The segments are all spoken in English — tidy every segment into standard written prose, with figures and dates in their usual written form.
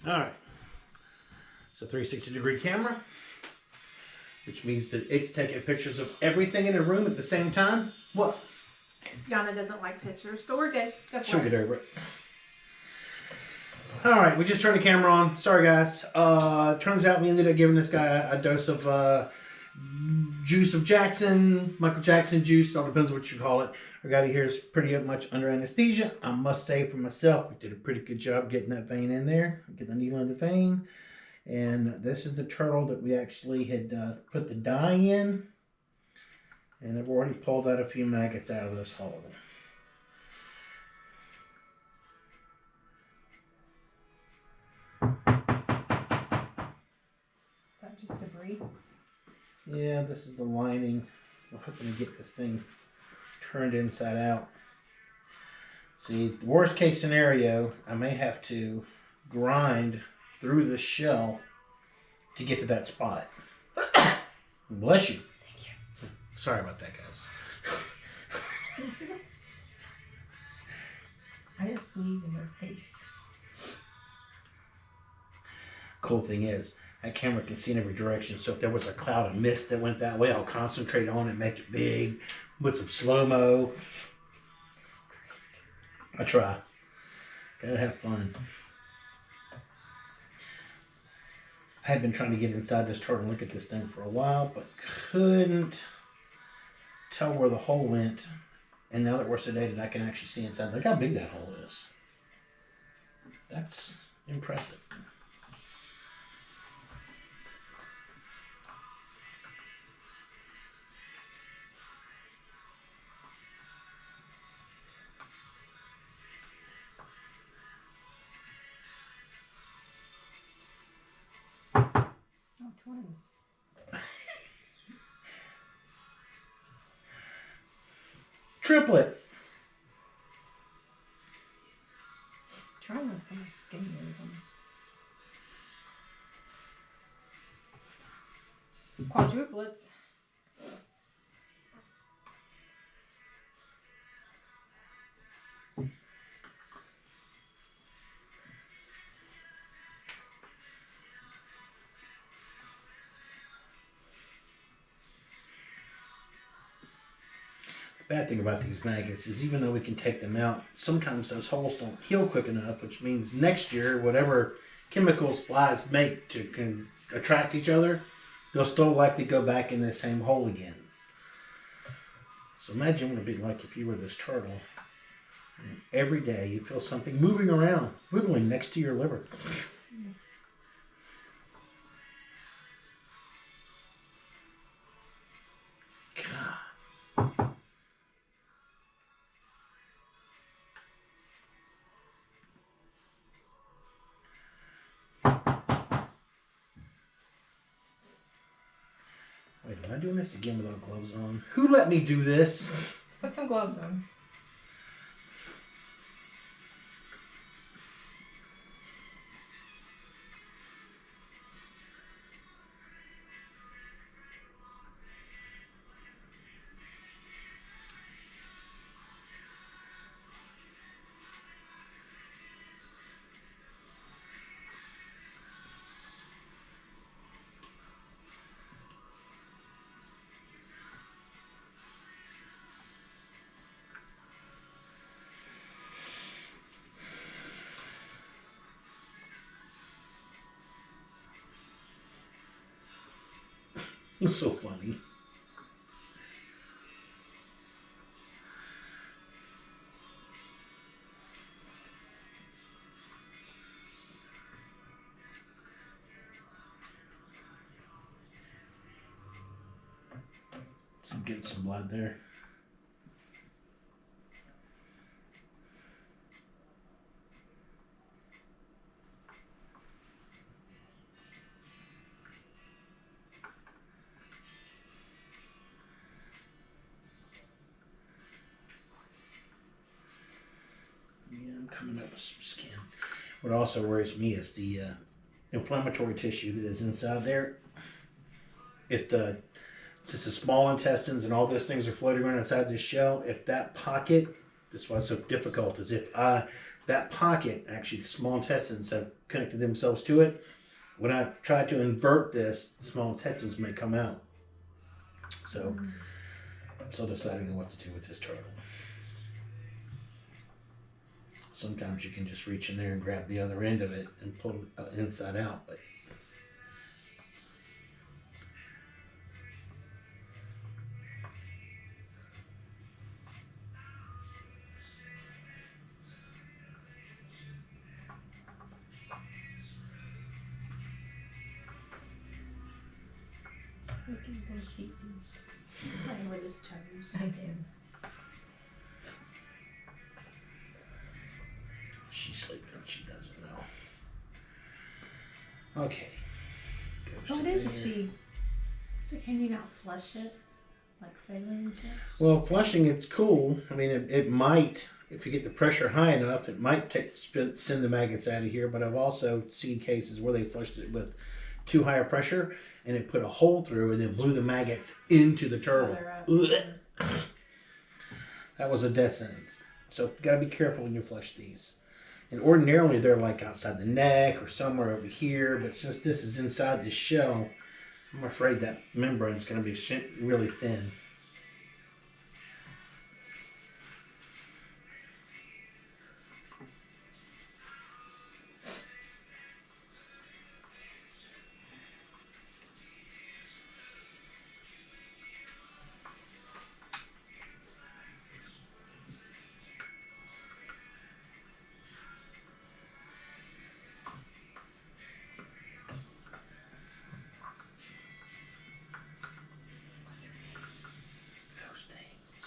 All right. It's a 360-degree camera, which means that it's taking pictures of everything in the room at the same time. What? Yana doesn't like pictures, but we're good. Go for She'll it. get over it. All right, we just turned the camera on. Sorry, guys. Turns out we ended up giving this guy a dose of juice of Jackson, Michael Jackson juice. All depends on what you call it. Our guy here is pretty much under anesthesia. I must say for myself, we did a pretty good job getting that vein in there, getting the needle in the vein. And this is the turtle that we actually had put the dye in. And I've already pulled out a few maggots out of this hole. That just debris. Yeah, this is the lining. I'm hoping to get this thing turned inside out. See, the worst case scenario, I may have to grind through the shell to get to that spot. Bless you. Thank you. Sorry about that, guys. I just sneezed in your face. Cool thing is, that camera can see in every direction, so if there was a cloud of mist that went that way, I'll concentrate on it, make it big, put some slow-mo. I try. Gotta have fun. I had been trying to get inside this turtle and look at this thing for a while, but couldn't tell where the hole went. And now that we're sedated, I can actually see inside. Look how big that hole is. That's impressive. Oh, twins. Triplets. Trying to put my skin in them. Quadruplets. The bad thing about these maggots is even though we can take them out, sometimes those holes don't heal quick enough, which means next year, whatever chemicals flies make to attract each other, they'll still likely go back in the same hole again. So imagine what it'd be like if you were this turtle. And every day you feel something moving around, wiggling next to your liver. God. Wait, am I doing this again without gloves on? Who let me do this? Put some gloves on. It's so funny. So I'm getting some blood there. Coming up with some skin. What also worries me is the inflammatory tissue that is inside there. If since the small intestines and all those things are floating around inside the shell, if that pocket, that's why it's so difficult, is if I that pocket, actually the small intestines have connected themselves to it. When I try to invert this, the small intestines may come out. So I'm still deciding on what to do with this turtle. Sometimes you can just reach in there and grab the other end of it and pull it inside out. But Look at those feetsies. Playing with his toes. I did. she's sleeping. She doesn't know. Okay. Goes What to is a there. she? So can you not flush it? Like saline fish? Well, flushing, it's cool. I mean, it might, if you get the pressure high enough, it might send the maggots out of here. But I've also seen cases where they flushed it with too high a pressure and it put a hole through and then blew the maggots into the turtle. That was a death sentence. So gotta be careful when you flush these. And ordinarily they're like outside the neck or somewhere over here, but since this is inside the shell, I'm afraid that membrane's gonna be really thin.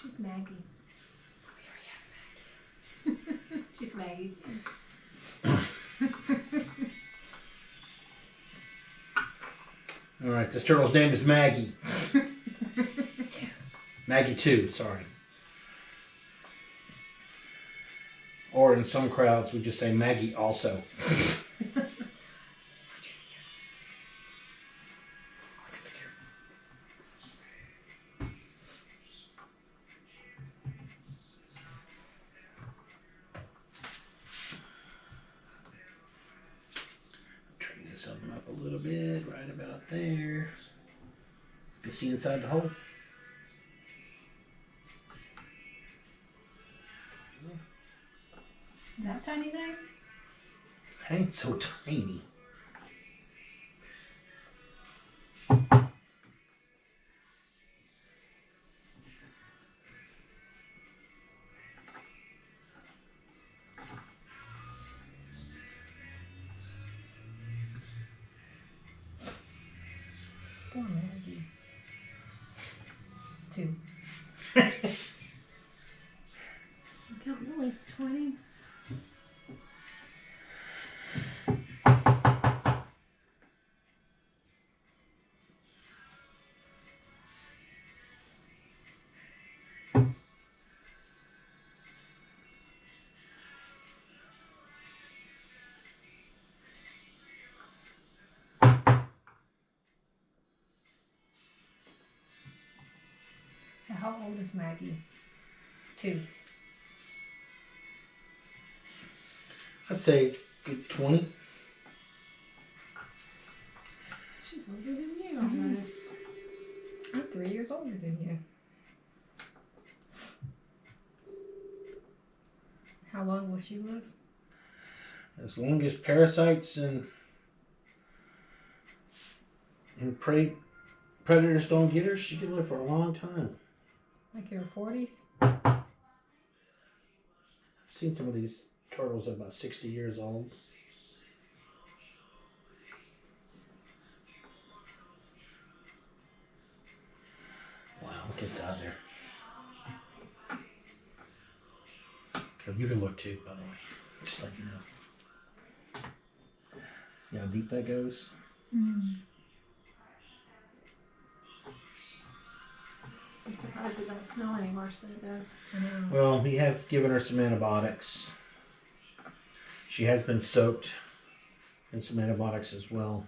She's Maggie. She's Maggie too. All right, this turtle's name is Maggie. Maggie 2, sorry. Or in some crowds, we just say Maggie also. Turn this oven up a little bit, right about there. You can see inside the hole. That tiny thing? It ain't so tiny. Poor Maggie. 2. I count at least 20. So how old is Maggie? 2. I'd say 20. She's older than you almost. I'm 3 years older than you. How long will she live? As long as parasites and predators don't get her, she can live for a long time. Like your 40s? I've seen some of these turtles at about 60 years old. Wow, look inside there. Okay, you can look too, by the way. Just let you know. See how deep that goes? I'm surprised it doesn't smell any worse than it does. I know. Well, we have given her some antibiotics. She has been soaked in some antibiotics as well.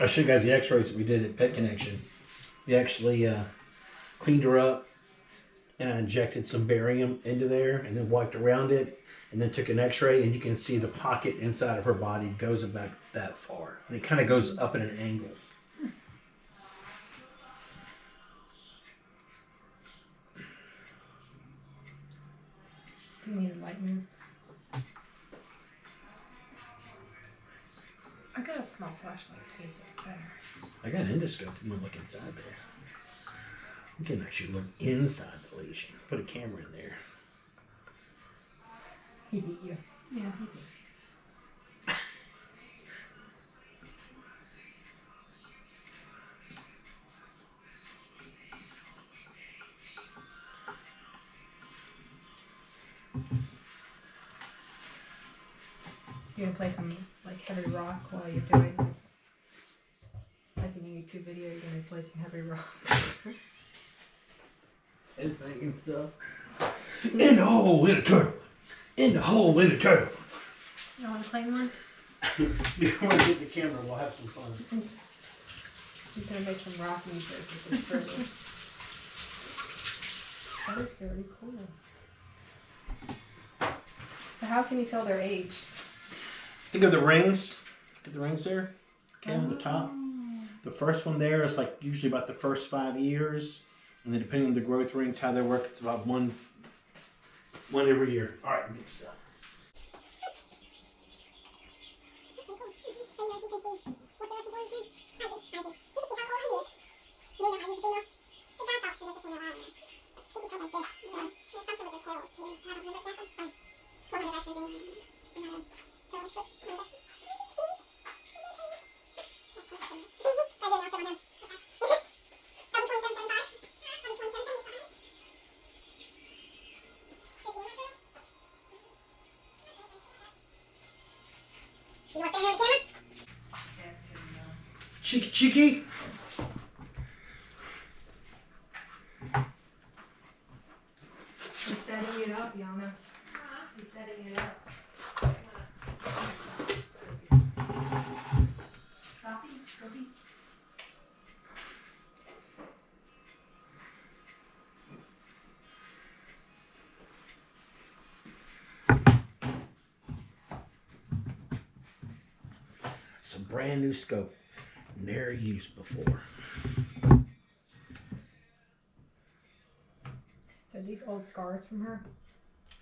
I'll show you guys the x-rays that we did at Pet Connection. We actually cleaned her up, and I injected some barium into there and then wiped around it and then took an x-ray, and you can see the pocket inside of her body goes about that far. And it kind of goes up at an angle. Do you need a light moved? I got a small flashlight too, so it's better. I got an endoscope. I'm gonna look inside there. We can actually look inside the lesion. Put a camera in there. He beat you. Yeah. You're gonna play some like heavy rock while you're doing this. Like in your YouTube video, you're gonna play some heavy rock. And banging stuff. In the hole in a turtle. In the hole in a turtle. You want to play one? Before we get the camera, we'll have some fun. He's gonna make some rock music with this turtle. That is very cool. So how can you tell their age? Think of the rings. Get the rings there. Okay, on the top. The first one there is like usually about the first 5 years. And then depending on the growth rings, how they work, it's about one every year. All right, get stuff. Cheeky, cheeky. He's setting it up, Yana. He's setting it up. Stoppy, Stoppy. It's a brand new scope. Never used before. So these old scars from her,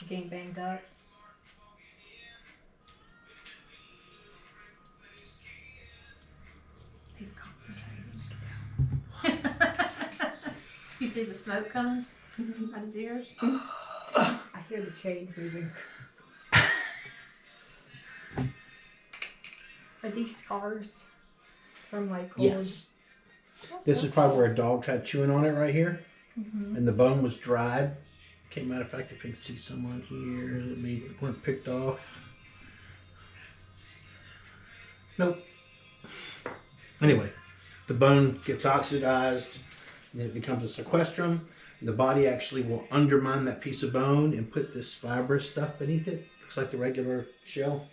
getting banged up. He's concentrating. You see the smoke coming out his ears? I hear the chains moving. Are these scars from like old? Yes. This is probably where a dog tried chewing on it right here. Mm-hmm. And the bone was dried. Okay, matter of fact, if you can see some on here that maybe weren't picked off. Nope. Anyway, the bone gets oxidized, and then it becomes a sequestrum. The body actually will undermine that piece of bone and put this fibrous stuff beneath it. Looks like the regular shell.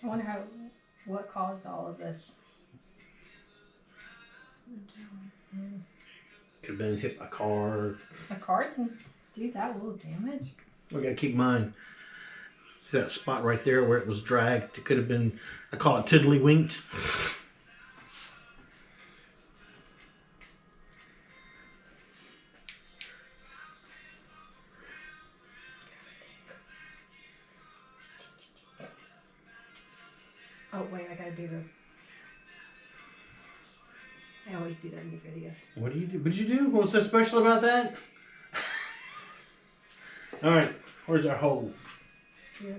I wonder what caused all of this. Could have been hit by a car. A car can do that little damage. We gotta keep in mind. See that spot right there where it was dragged? It could have been, I call it tiddlywinked. Oh wait, I gotta do the. I always do that in your videos. What do you do? What did you do? What was so special about that? All right, where's our hole? Here.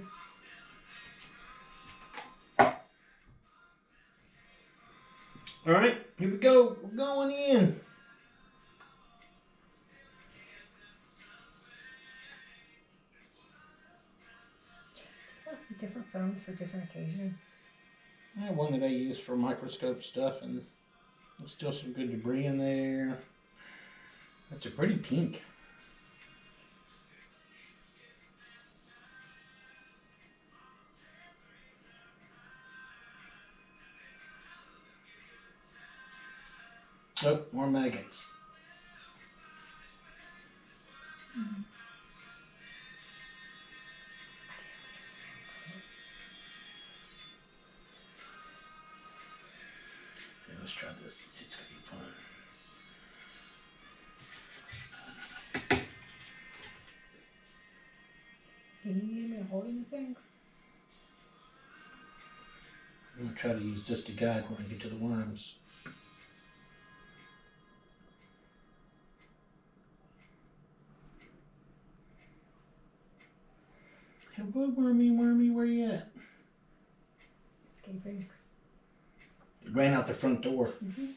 All right, here we go. We're going in. Different phones for different occasions. I have one that I use for microscope stuff, and there's still some good debris in there. That's a pretty pink. Oh, more maggots. let's try this. It's gonna be fun. Do you need me to hold anything? I'm gonna try to use just a guide when I get to the worms. Hello, wormy, where you at? Escaping. It ran out the front door. Mm-hmm.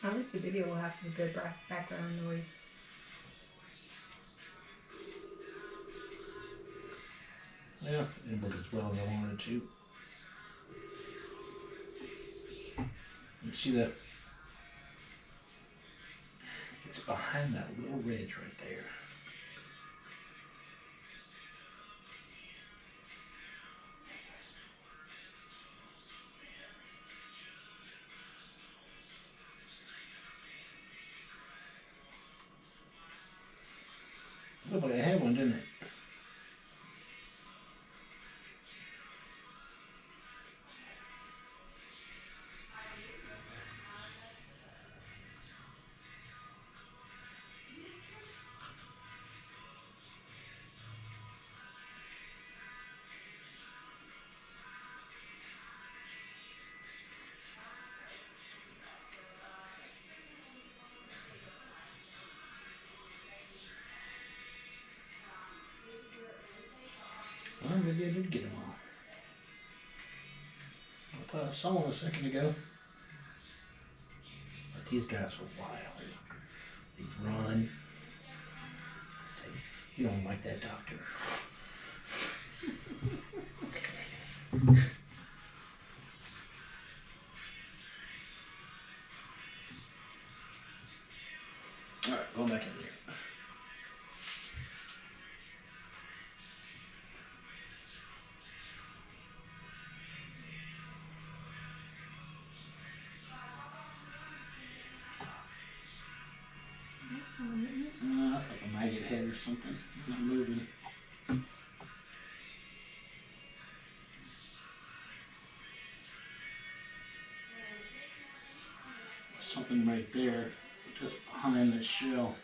Obviously, video will have some good background noise. Yeah, it didn't work as well as I wanted it to. You see that? It's behind that little ridge right there. Looked like I had one, didn't it? Well, maybe I did get them all. I thought I saw one a second ago. But these guys were wild. They run. I say, you don't like that, doctor. Alright, going back in there. That's one, isn't it? That's like a maggot head or something. It's not moving. Something right there, just behind the shell.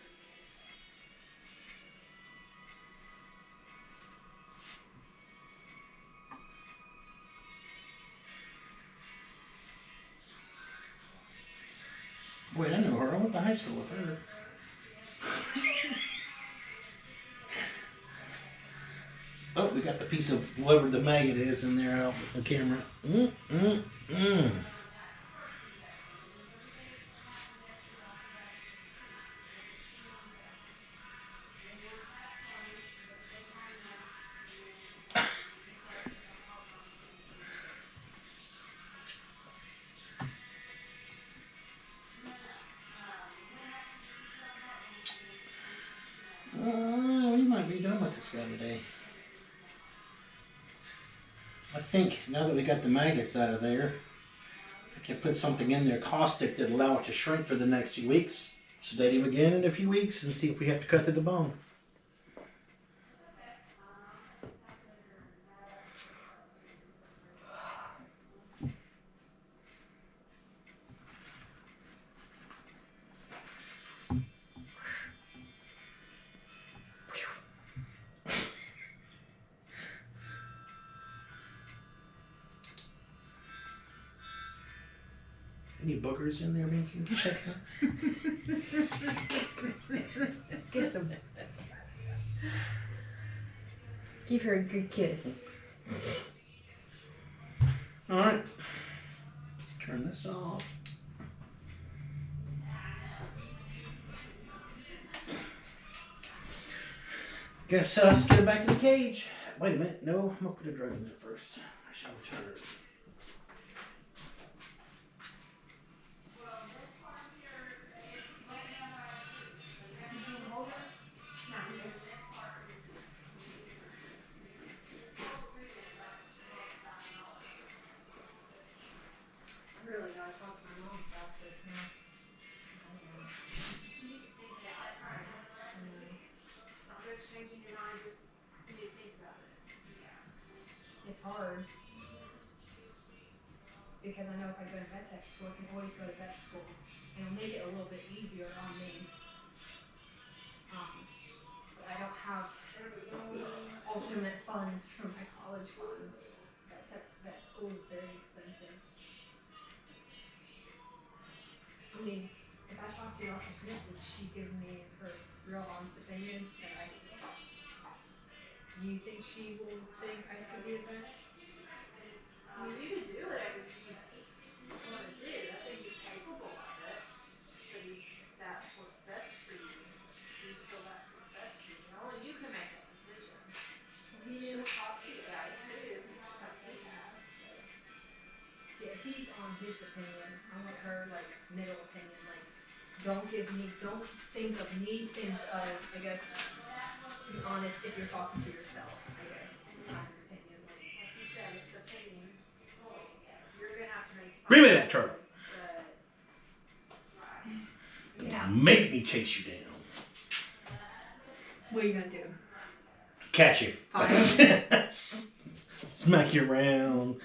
Wait, I know her. I went to high school with her. Oh, we got the piece of whatever the maggot is in there out with the camera. We might be done with this guy today. I think now that we got the maggots out of there, I can put something in there caustic that allow it to shrink for the next few weeks. Sedate him again in a few weeks and see if we have to cut to the bone. Any boogers in there, man? Can you check that? Kiss him. Give her a good kiss. Alright. Turn this off. Guess let's get it back in the cage. Wait a minute. No, I'm going to put a drug in there first. I shall return. Really gotta talk to my mom about this now. It's hard. because I know if I go to vet tech school, I can always go to vet school, and it'll make it a little bit easier on me. But I don't have ultimate funds from my college fund. Vet school is very expensive. I mean, if I talked to Dr. Smith, would she give me her real honest opinion that I? You think she will think I could be a vet? I mean, you can do whatever you want to do. I think you're capable of it. But if that's what's best for you, you feel that's what's best for you. Only you can make that decision. He'll talk to you about it too. Like he has. Yeah, he's on his opinion. I want her like middle opinion. Like, don't think of me. Think of, I guess, be honest if you're talking to yourself. I guess kind of opinion. Like you said, it's opinions. You're gonna have to make. Bring me that turtle. Yeah. Make me chase you down. What are you gonna do? Catch you. Fine. Smack you around.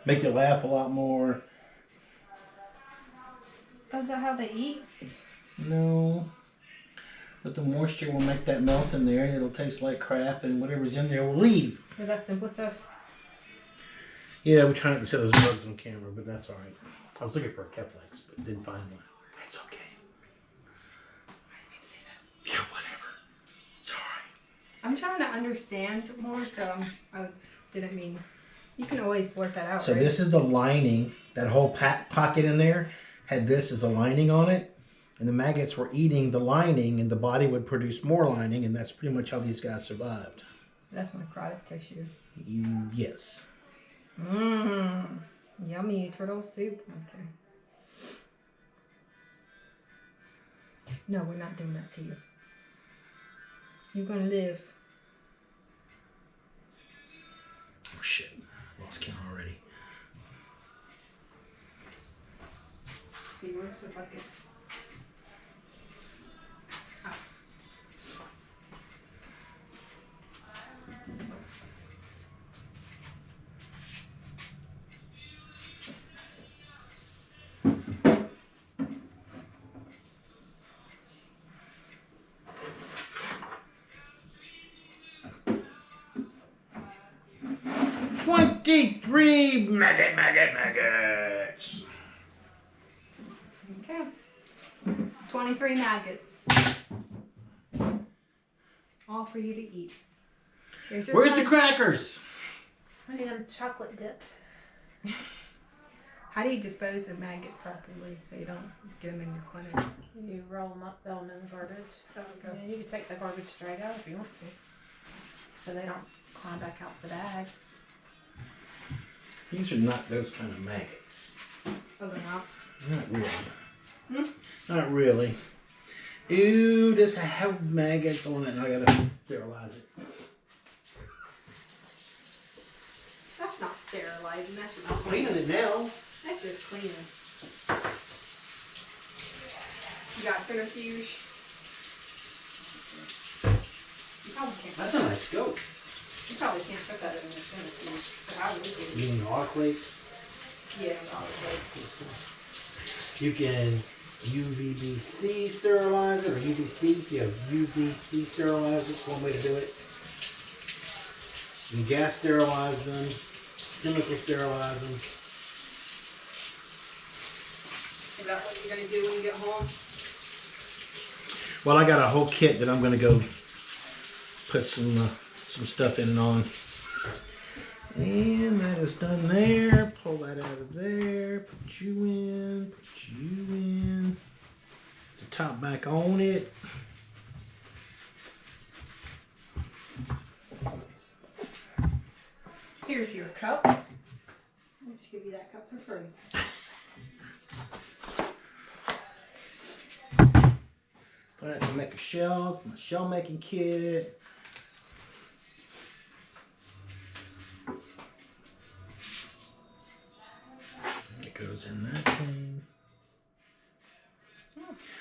Make you laugh a lot more. Oh, is that how they eat? No. But the moisture will make that melt in there and it'll taste like crap and whatever's in there will leave. Is that simple stuff? Yeah, we tried to set those bugs on camera, but that's alright. I was looking for a Keflex, but didn't find one. That's okay. I didn't mean to say that. Yeah, whatever. It's alright. I'm trying to understand more, so I didn't mean. You can always blurt that out. So right? this is the lining. That whole pocket in there had this as a lining on it. And the maggots were eating the lining and the body would produce more lining. And that's pretty much how these guys survived. So that's necrotic tissue. Yes. Mmm. Yummy turtle soup. Okay. No, we're not doing that to you. You're gonna live. Oh shit. Lost count already. Be worse if I could. Three maggots. Okay. 23 maggots. All for you to eat. Here's your Where's the lunch. crackers? I need them chocolate dipped. How do you dispose of maggots properly so you don't get them in your clinic? You roll them up, throw them in the garbage. Okay. Yeah, you can take the garbage straight out if you want to. So they don't climb back out the bag. These are not those kind of maggots. Oh, they're not? Not really. Hmm? Not really. Ooh, does have maggots on it and I gotta sterilize it. That's not sterilizing. That's just I'm cleaning it now. That's just cleaning. You got centrifuge? You probably can't. That's a nice scope. You probably can't put that in the centrifuge. But I would do. You mean autoclave? Yeah, obviously. You can UVC sterilize it, or UVC, if you have UVC sterilize it's one way to do it. You can gas sterilize them, chemical sterilize them. Is that what you're going to do when you get home? Well, I got a whole kit that I'm going to go put some stuff in and on. And that is done there. Pull that out of there. Put you in. Put you in. The top back on it. Here's your cup. I'll just give you that cup for free. Alright, to make a shells, my shell making kit. It goes in that thing.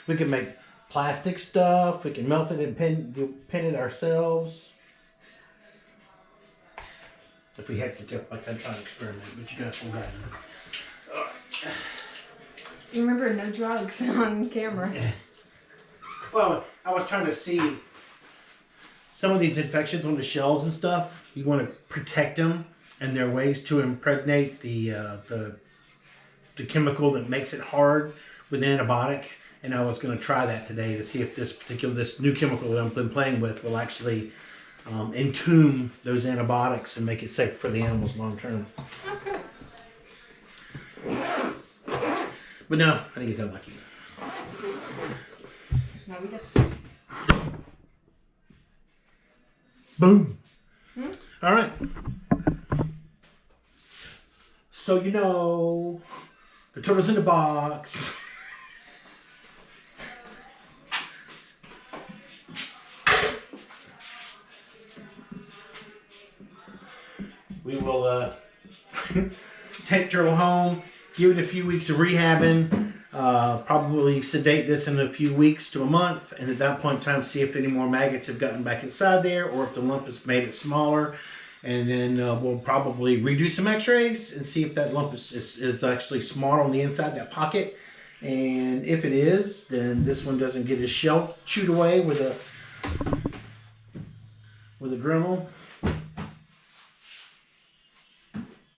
We can make plastic stuff. We can melt it and pin it ourselves. If we had some, like I'm trying to experiment, but you guys will guide me. Remember, no drugs on camera. Well, I was trying to see some of these infections on the shells and stuff. You want to protect them, and there are ways to impregnate the chemical that makes it hard with an antibiotic. And I was going to try that today to see if this new chemical that I've been playing with will actually entomb those antibiotics and make it safe for the animals long term. Okay. But no, I didn't get that lucky. Now we got. Boom. All right. So you know, the turtle's in the box. We will take turtle home, give it a few weeks of rehabbing, probably sedate this in a few weeks to a month, and at that point in time see if any more maggots have gotten back inside there or if the lump has made it smaller. And then we'll probably redo some x-rays and see if that lump is actually small on the inside, that pocket. And if it is, then this one doesn't get his shell chewed away with a Dremel.